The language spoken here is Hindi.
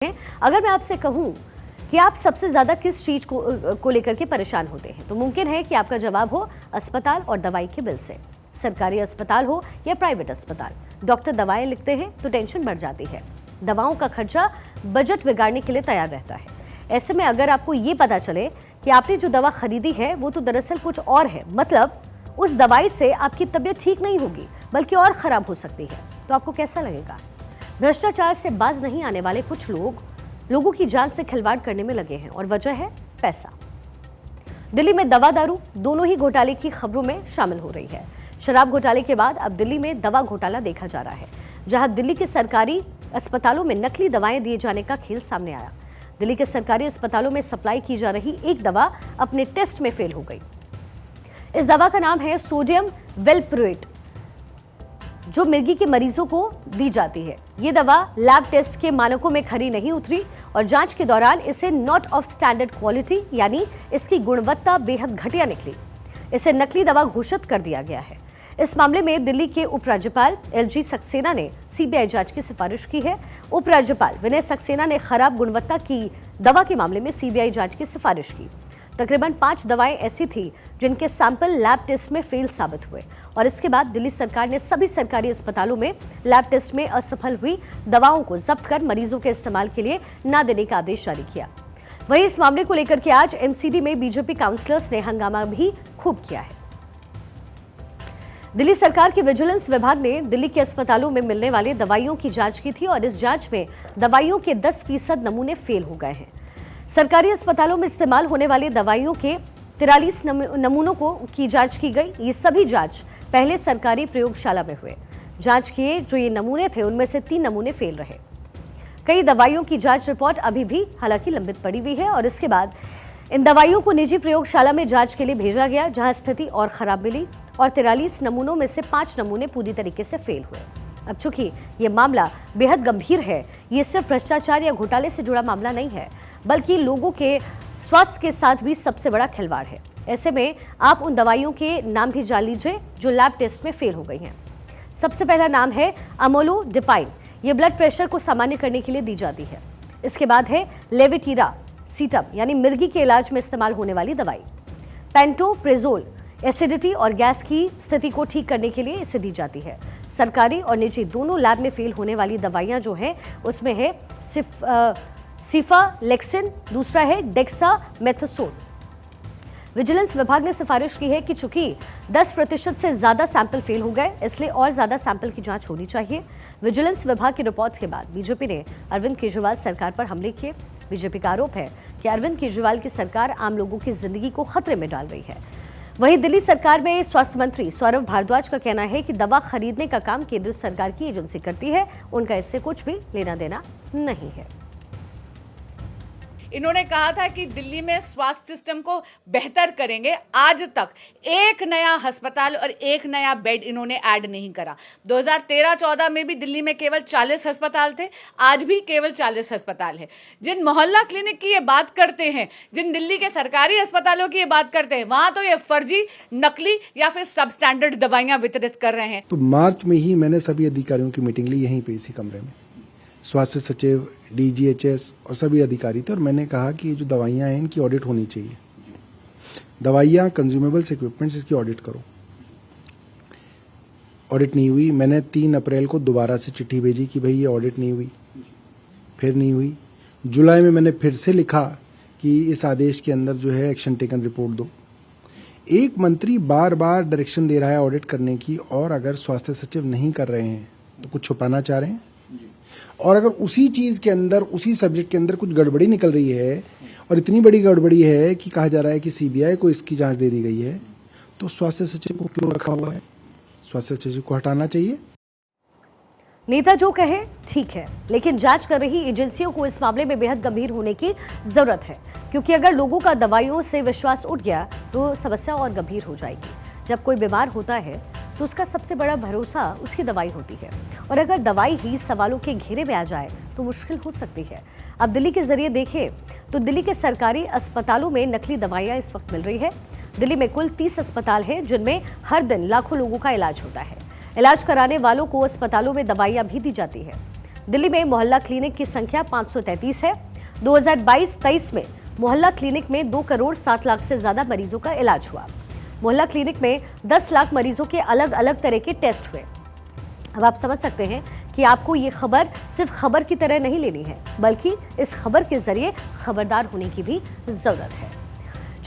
अगर मैं आपसे कहूं कि आप सबसे ज्यादा किस चीज को लेकर के परेशान होते हैं तो मुमकिन है कि आपका जवाब हो अस्पताल और दवाई के बिल से। सरकारी अस्पताल हो या प्राइवेट अस्पताल, डॉक्टर दवाएं लिखते हैं तो टेंशन बढ़ जाती है। दवाओं का खर्चा बजट बिगाड़ने के लिए तैयार रहता है। ऐसे में अगर आपको ये पता चले कि आपने जो दवा खरीदी है वो तो दरअसल कुछ और है, मतलब उस दवाई से आपकी तबीयत ठीक नहीं होगी बल्कि और खराब हो सकती है, तो आपको कैसा लगेगा? भ्रष्टाचार से बाज नहीं आने वाले कुछ लोगों की जान से खिलवाड़ करने में लगे हैं और वजह है पैसा। दिल्ली में दवा दारू दोनों ही घोटाले की खबरों में शामिल हो रही है। शराब घोटाले के बाद अब दिल्ली में दवा घोटाला देखा जा रहा है, जहां दिल्ली के सरकारी अस्पतालों में नकली दवाएं दिए जाने का खेल सामने आया। दिल्ली के सरकारी अस्पतालों में सप्लाई की जा रही एक दवा अपने टेस्ट में फेल हो गई। इस दवा का नाम है सोडियम वेलप्रोएट, जो मिर्गी के मरीजों को दी जाती है। ये दवा लैब टेस्ट के मानकों में खरी नहीं उतरी और जांच के दौरान इसे नॉट ऑफ स्टैंडर्ड क्वालिटी यानी इसकी गुणवत्ता बेहद घटिया निकली। इसे नकली दवा घोषित कर दिया गया है। इस मामले में दिल्ली के उपराज्यपाल एलजी सक्सेना ने सीबीआई जांच की सिफारिश की है। उपराज्यपाल विनय सक्सेना ने खराब गुणवत्ता की दवा के मामले में सीबीआई जांच की सिफारिश की। तकरीबन 5 दवाएं ऐसी थी जिनके सैंपल लैब टेस्ट में फेल साबित हुए और इसके बाद दिल्ली सरकार ने सभी सरकारी अस्पतालों में लैब टेस्ट में असफल हुई दवाओं को जब्त कर मरीजों के इस्तेमाल के लिए न देने का आदेश जारी किया। वहीं इस मामले को लेकर के आज एमसीडी में बीजेपी काउंसलर्स ने हंगामा भी खूब किया है। दिल्ली सरकार के विजिलेंस विभाग ने दिल्ली के अस्पतालों में मिलने वाली दवाइयों की जांच की थी और इस जांच में दवाइयों के 10% नमूने फेल हो गए हैं। सरकारी अस्पतालों में इस्तेमाल होने वाली दवाइयों के 43 नमूनों की जांच की गई। ये सभी जांच पहले सरकारी प्रयोगशाला में हुए। जांच किए जो ये नमूने थे उनमें से 3 नमूने फेल रहे। कई दवाइयों की जांच रिपोर्ट अभी भी हालांकि लंबित पड़ी हुई है और इसके बाद इन दवाइयों को निजी प्रयोगशाला में जांच के लिए भेजा गया, जहां स्थिति और खराब मिली और 43 नमूनों में से 5 नमूने पूरी तरीके से फेल हुए। अब चूंकि ये मामला बेहद गंभीर है, ये सिर्फ भ्रष्टाचार या घोटाले से जुड़ा मामला नहीं है बल्कि लोगों के स्वास्थ्य के साथ भी सबसे बड़ा खिलवाड़ है। ऐसे में आप उन दवाइयों के नाम भी जान लीजिए जो लैब टेस्ट में फेल हो गई हैं। सबसे पहला नाम है अमोलोडिपाइन। ये ब्लड प्रेशर को सामान्य करने के लिए दी जाती है। इसके बाद है लेविटीरा सीटम यानी मिर्गी के इलाज में इस्तेमाल होने वाली दवाई। पेंटोप्रेजोल एसिडिटी और गैस की स्थिति को ठीक करने के लिए इसे दी जाती है। सरकारी और निजी दोनों लैब में फेल होने वाली दवाइयां जो हैं उसमें है सिफालेक्सिन, दूसरा है डेक्सामेथासोन। विजिलेंस विभाग ने सिफारिश की है कि चूंकि 10% से ज्यादा सैंपल फेल हो गए इसलिए और ज्यादा सैंपल की जांच होनी चाहिए। विजिलेंस विभाग की रिपोर्ट के बाद बीजेपी ने अरविंद केजरीवाल सरकार पर हमले किए। बीजेपी का आरोप है कि अरविंद केजरीवाल की सरकार आम लोगों की जिंदगी को खतरे में डाल रही है। वहीं दिल्ली सरकार में स्वास्थ्य मंत्री सौरभ भारद्वाज का कहना है कि दवा खरीदने का काम केंद्र सरकार की एजेंसी करती है, उनका इससे कुछ भी लेना देना नहीं है। इन्होंने कहा था कि दिल्ली में स्वास्थ्य सिस्टम को बेहतर करेंगे। आज तक एक नया अस्पताल और एक नया बेड इन्होंने ऐड नहीं करा। 2013-14 में भी दिल्ली में केवल 40 अस्पताल थे, आज भी केवल 40 अस्पताल है। जिन मोहल्ला क्लिनिक की ये बात करते हैं, जिन दिल्ली के सरकारी अस्पतालों की ये बात करते हैं, वहां तो ये फर्जी, नकली या फिर सब स्टैंडर्ड दवाइयां वितरित कर रहे हैं। तो मार्च में ही मैंने सभी अधिकारियों की मीटिंग ली यहीं पे इसी कमरे में। स्वास्थ्य सचिव, डीजीएचएस और सभी अधिकारी थे और मैंने कहा कि ये जो दवाइयां हैं इनकी ऑडिट होनी चाहिए। दवाइयां, कंज्यूमेबल्स, इक्विपमेंट्स, इसकी ऑडिट करो। ऑडिट नहीं हुई। मैंने 3 अप्रैल को दोबारा से चिट्ठी भेजी कि भाई ये ऑडिट नहीं हुई, फिर नहीं हुई। जुलाई में मैंने फिर से लिखा कि इस आदेश के अंदर जो है एक्शन टेकन रिपोर्ट दो। एक मंत्री बार बार डायरेक्शन दे रहा है ऑडिट करने की और अगर स्वास्थ्य सचिव नहीं कर रहे हैं तो कुछ छुपाना चाह रहे हैं। और अगर उसी चीज के अंदर, उसी सब्जेक्ट के अंदर कुछ गड़बड़ी निकल रही है और इतनी बड़ी गड़बड़ी है कि कहा जा रहा है कि सीबीआई को इसकी जांच दे दी गई है, तो स्वास्थ्य सचिव को क्यों रखा हुआ है? स्वास्थ्य सचिव को हटाना चाहिए। नेता जो कहे ठीक है, लेकिन जांच कर रही एजेंसियों को इस मामले में बेहद गंभीर होने की जरूरत है, क्योंकि अगर लोगों का दवाइयों से विश्वास उठ गया तो समस्या और गंभीर हो जाएगी। जब कोई बीमार होता है तो उसका सबसे बड़ा भरोसा उसकी दवाई होती है और अगर दवाई ही सवालों के घेरे में आ जाए तो मुश्किल हो सकती है। अब दिल्ली के जरिए देखें तो दिल्ली के सरकारी अस्पतालों में नकली दवाइयां इस वक्त मिल रही है। दिल्ली में कुल 30 अस्पताल हैं जिनमें हर दिन लाखों लोगों का इलाज होता है। इलाज कराने वालों को अस्पतालों में दवाइयां भी दी जाती है। दिल्ली में मोहल्ला क्लिनिक की संख्या 533 है। 2022-23 में मोहल्ला क्लिनिक में 2 करोड़ 7 लाख से ज्यादा मरीजों का इलाज हुआ। मोहल्ला क्लिनिक में 10 लाख मरीजों के अलग अलग तरह के टेस्ट हुए। अब आप समझ सकते हैं कि आपको ये खबर सिर्फ खबर की तरह नहीं लेनी है, बल्कि इस खबर के जरिए खबरदार होने की भी जरूरत है।